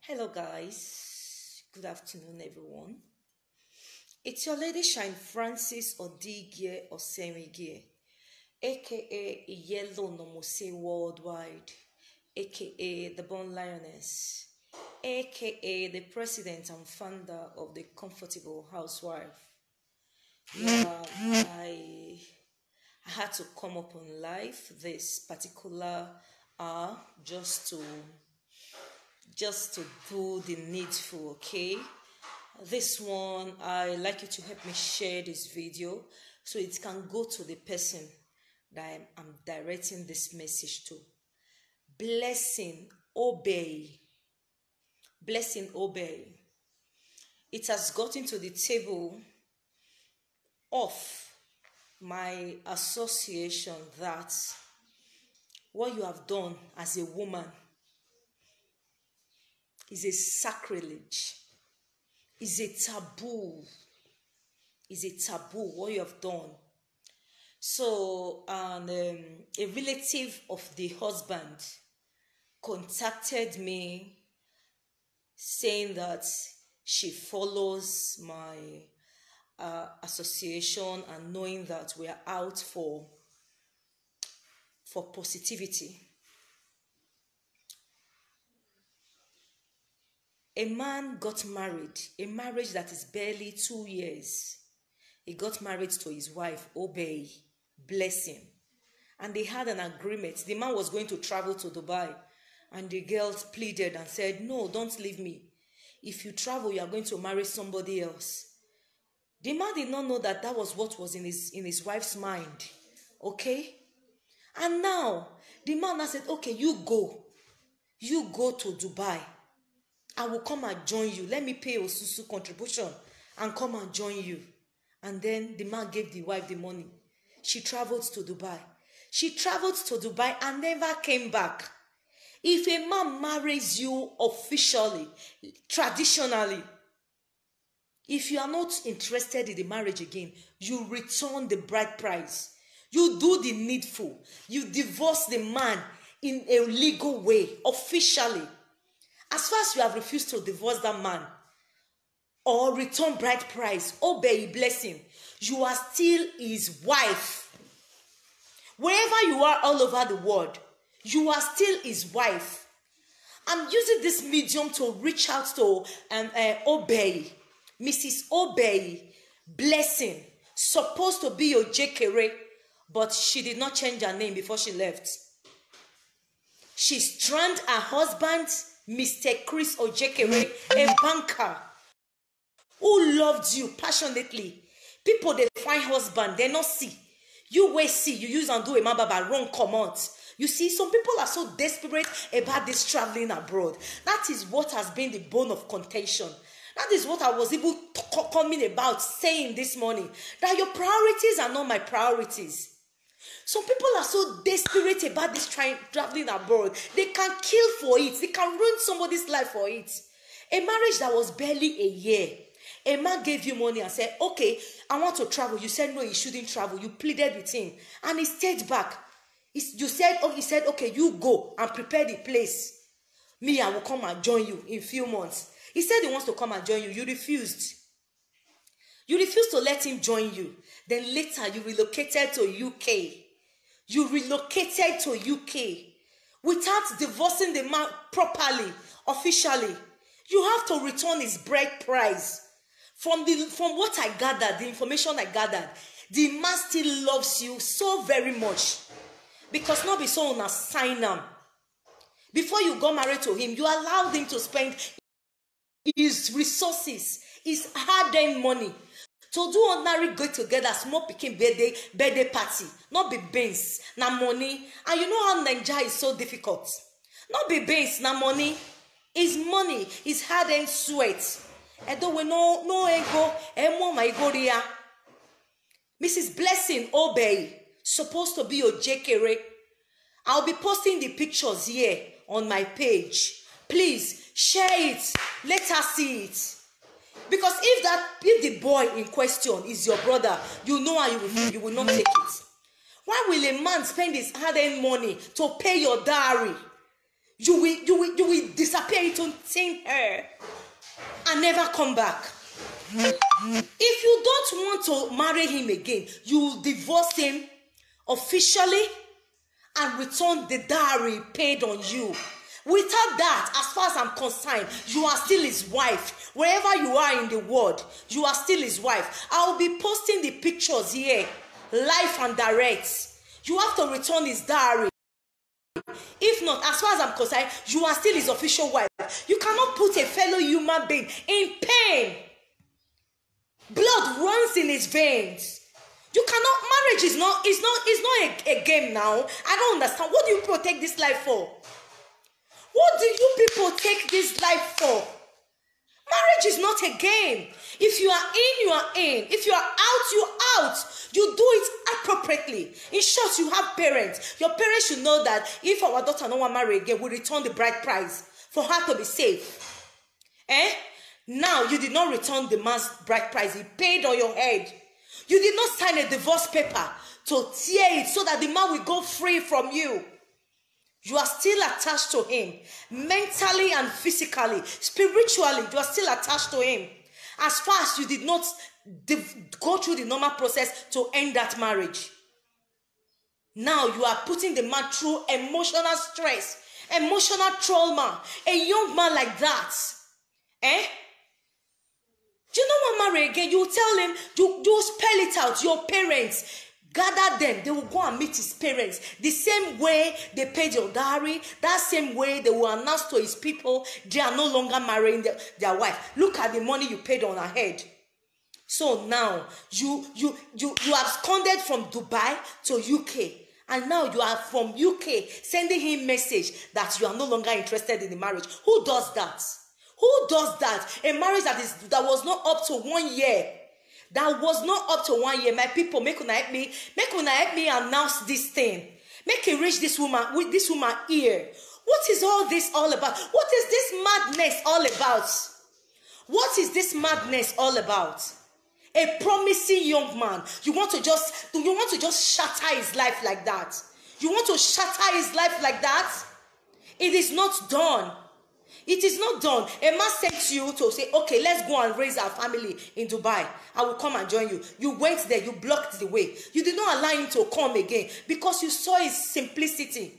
Hello guys, good afternoon everyone. It's your lady Shine Francis Odigi or Semigie, aka Yellow Nomose Worldwide, aka the Born Lioness, aka the president and founder of the Comfortable Housewife. Yeah, I had to come up on live this particular hour just to do the needful. Okay, this one I like you to help me share this video so it can go to the person that I'm directing this message to. Blessing OBEHI, blessing OBEHI. It has gotten to the table of my association that what you have done as a woman is a sacrilege, is a taboo, what you have done. So, and a relative of the husband contacted me saying that she follows my association and knowing that we are out for positivity. A man got married, a marriage that is barely 2 years. He got married to his wife, OBEHI Blessing. And they had an agreement. The man was going to travel to Dubai. And the girl pleaded and said, no, don't leave me. If you travel, you are going to marry somebody else. The man did not know that that was what was in his wife's mind. Okay? And now, the man now said, okay, you go. You go to Dubai. I will come and join you. Let me pay Osusu contribution and come and join you. And then the man gave the wife the money. She traveled to Dubai. She traveled to Dubai and never came back. If a man marries you officially, traditionally, if you are not interested in the marriage again, you return the bride price. You do the needful. You divorce the man in a legal way, officially. As far as you have refused to divorce that man or return bride price, OBEHI Blessing, you are still his wife. Wherever you are all over the world, you are still his wife. I'm using this medium to reach out to OBEHI, Mrs. OBEHI Blessing, supposed to be your Jekere, but she did not change her name before she left. She stranded her husband, Mr. Chris Ojekere, a banker who loved you passionately. People, they find husband, they not see. You wait, see, you use and do a man baba wrong comment. You see, some people are so desperate about this traveling abroad. That is what has been the bone of contention. That is what I was even coming about saying this morning. That your priorities are not my priorities. Some people are so desperate about this traveling abroad. They can kill for it. They can ruin somebody's life for it. A marriage that was barely a year. A man gave you money and said, okay, I want to travel. You said, no, he shouldn't travel. You pleaded with him. And he stayed back. He said, okay, you go and prepare the place. Me, I will come and join you in a few months. He said he wants to come and join you. You refused. You refused to let him join you. Then later, you relocated to UK. You relocated to UK without divorcing the man properly, officially. You have to return his bride price. From what I gathered, the information I gathered, the man still loves you so very much. Because not be so on a sign him. Before you got married to him, you allowed him to spend his resources, his hard-earned money, to do ordinary get together, small picking birthday party, not be beans, na money. And you know how Nigeria is so difficult. Not be beans, na money. It's money, it's hard and sweat. And though we no ego, my ego here. Mrs. Blessing OBEHI, supposed to be your JKR. I'll be posting the pictures here on my page. Please share it. Let us see it. Because if the boy in question is your brother, you know how you will feel. You will not take it. Why will a man spend his hard-earned money to pay your dowry? You will disappear into thin air and never come back. If you don't want to marry him again, you will divorce him officially and return the dowry paid on you. Without that, as far as I'm concerned, you are still his wife. Wherever you are in the world, you are still his wife. I will be posting the pictures here, live and direct. You have to return his dowry. If not, as far as I'm concerned, you are still his official wife. You cannot put a fellow human being in pain. Blood runs in his veins. You cannot. Marriage is not a game now. I don't understand. What do you people take this life for? What do you people take this life for? Marriage is not a game. If you are in, you are in. If you are out, you are out. You do it appropriately. In short, you have parents. Your parents should know that if our daughter no want to marry again, we return the bride price for her to be safe. Now, you did not return the man's bride price. He paid on your head. You did not sign a divorce paper to tear it so that the man will go free from you. You are still attached to him. Mentally and physically. Spiritually, you are still attached to him. As far as you did not go through the normal process to end that marriage. Now you are putting the man through emotional stress, emotional trauma. A young man like that. Do you not want to marry again? You tell him, you spell it out. Your parents, gather them. They will go and meet his parents. The same way they paid your dowry, that same way they will announce to his people they are no longer marrying their wife. Look at the money you paid on her head. So now you absconded from Dubai to UK. And now you are from UK sending him message that you are no longer interested in the marriage. Who does that? Who does that? A marriage that was not up to 1 year. That was not up to 1 year. My people, make una help me announce this thing. Make it reach this woman with this woman ear. What is all this all about? What is this madness all about? What is this madness all about? A promising young man. You want to just shatter his life like that. You want to shatter his life like that? It is not done. It is not done. A man sent you to say, okay, let's go and raise our family in Dubai. I will come and join you. You went there. You blocked the way. You did not allow him to come again because you saw his simplicity.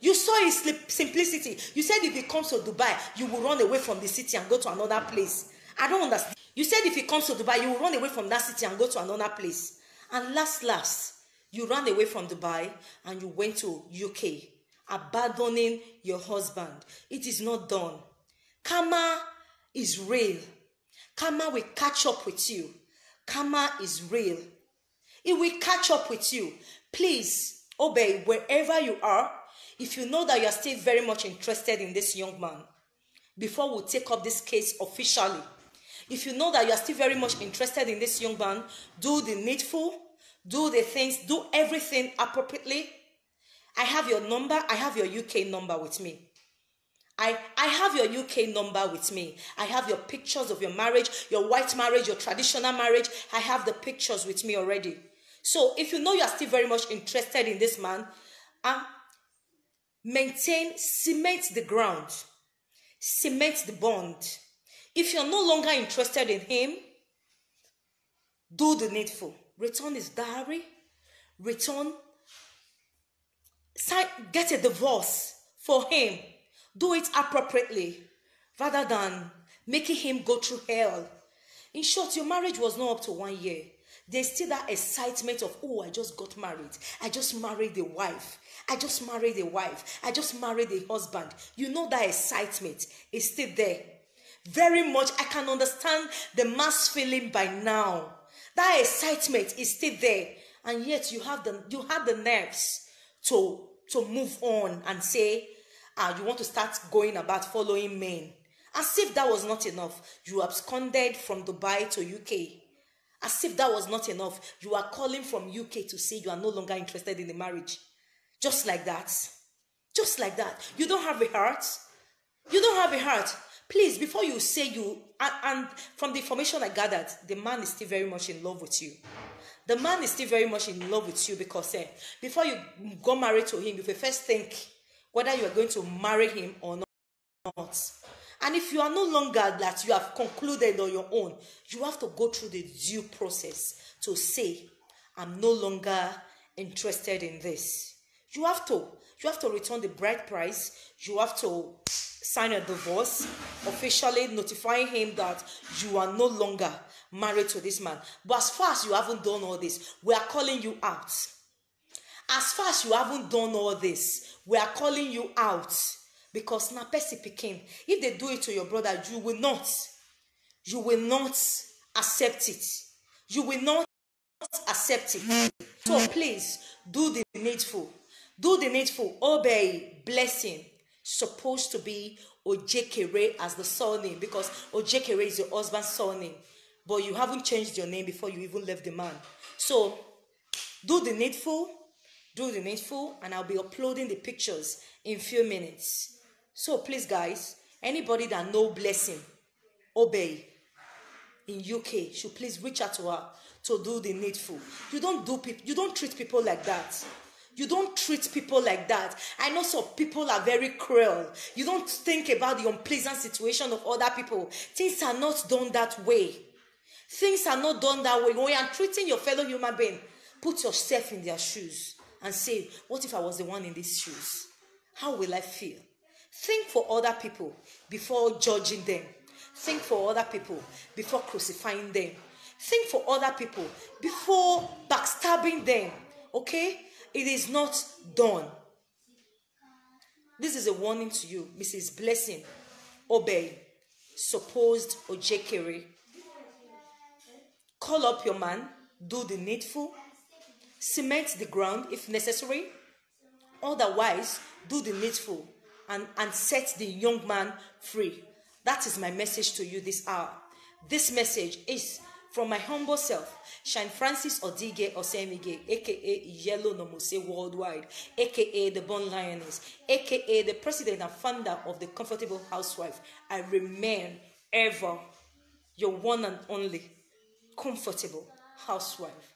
You saw his simplicity. You said if he comes to Dubai, you will run away from the city and go to another place. I don't understand. You said if he comes to Dubai, you will run away from that city and go to another place. And last, you ran away from Dubai and you went to UK, abandoning your husband. It is not done. Karma is real. Karma will catch up with you. Karma is real. It will catch up with you. Please, obey wherever you are. If you know that you are still very much interested in this young man, before we take up this case officially, if you know that you are still very much interested in this young man, do the needful, do the things, do everything appropriately. I have your number. I have your UK number with me. I have your UK number with me. I have your pictures of your marriage, your white marriage, your traditional marriage. I have the pictures with me already. So if you know you are still very much interested in this man, cement the ground. Cement the bond. If you're no longer interested in him, do the needful. Return his dowry. Get a divorce for him. Do it appropriately rather than making him go through hell. In short, your marriage was not up to 1 year. There's still that excitement of, oh, I just got married. I just married the wife. I just married the husband. You know that excitement is still there. Very much, I can understand the man's feeling by now. That excitement is still there. And yet you have the nerves to move on and say, you want to start going about following men. As if that was not enough. You absconded from Dubai to UK. As if that was not enough. You are calling from UK to say you are no longer interested in the marriage. Just like that. Just like that. You don't have a heart. You don't have a heart. Please, before you say and from the information I gathered, the man is still very much in love with you. The man is still very much in love with you because before you go married to him, if you first think, whether you are going to marry him or not. And if you are no longer that you have concluded on your own, you have to go through the due process to say, I'm no longer interested in this. You have to return the bride price. You have to sign a divorce, officially notifying him that you are no longer married to this man. But as far as you haven't done all this, we are calling you out. As far as you haven't done all this, we are calling you out. Because na pesi pikin, if they do it to your brother, you will not accept it. You will not accept it. So please, do the needful. Do the needful. Obey blessing. Supposed to be Ojekere as the surname, because Ojekere is your husband's surname. But you haven't changed your name before you even left the man. So, do the needful. Do the needful, and I'll be uploading the pictures in a few minutes. So please, guys, anybody that know blessing, obey in UK should please reach out to her to do the needful. You don't treat people like that. You don't treat people like that. I know some people are very cruel. You don't think about the unpleasant situation of other people. Things are not done that way. Things are not done that way. When you are treating your fellow human being, put yourself in their shoes and say, what if I was the one in these shoes? How will I feel? Think for other people before judging them. Think for other people before crucifying them. Think for other people before backstabbing them. Okay? It is not done. This is a warning to you, Mrs. Blessing. Obey. Supposed Ojekere. Call up your man. Do the needful. Cement the ground if necessary. Otherwise, do the needful and set the young man free. That is my message to you this hour. This message is from my humble self, Shine Francis Odige Osemige, aka Yellow Nomose Worldwide, aka the Born Lioness, aka the president and founder of the Comfortable Housewife. I remain ever your one and only comfortable housewife.